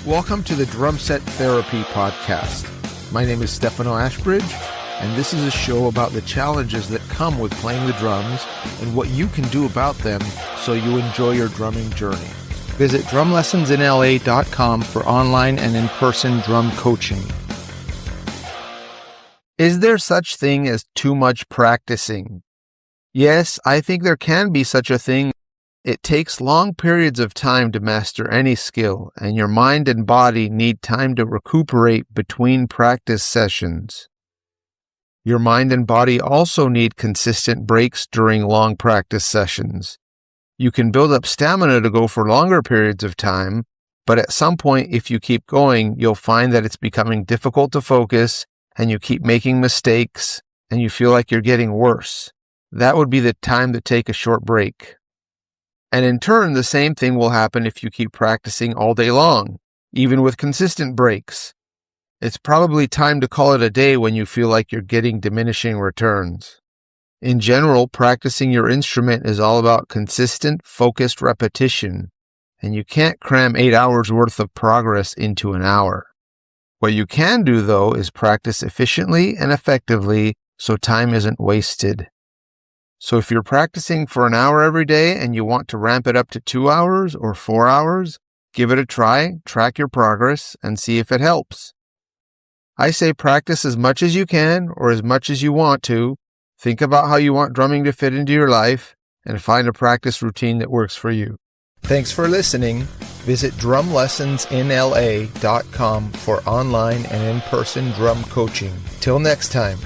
Welcome to the Drum Set Therapy Podcast. My name is Stefano Ashbridge, and this is a show about the challenges that come with playing the drums and what you can do about them so you enjoy your drumming journey. Visit drumlessonsinla.com for online and in-person drum coaching. Is there such thing as too much practicing? Yes, I think there can be such a thing. It takes long periods of time to master any skill, and your mind and body need time to recuperate between practice sessions. Your mind and body also need consistent breaks during long practice sessions. You can build up stamina to go for longer periods of time, but at some point, if you keep going, you'll find that it's becoming difficult to focus, and you keep making mistakes, and you feel like you're getting worse. That would be the time to take a short break. And in turn, the same thing will happen if you keep practicing all day long, even with consistent breaks. It's probably time to call it a day when you feel like you're getting diminishing returns. In general, practicing your instrument is all about consistent, focused repetition, and you can't cram 8 hours worth of progress into an hour. What you can do, though, is practice efficiently and effectively so time isn't wasted. So if you're practicing for an hour every day and you want to ramp it up to 2 hours or 4 hours, give it a try, track your progress, and see if it helps. I say practice as much as you can or as much as you want to. Think about how you want drumming to fit into your life and find a practice routine that works for you. Thanks for listening. Visit drumlessonsinla.com for online and in-person drum coaching. Till next time.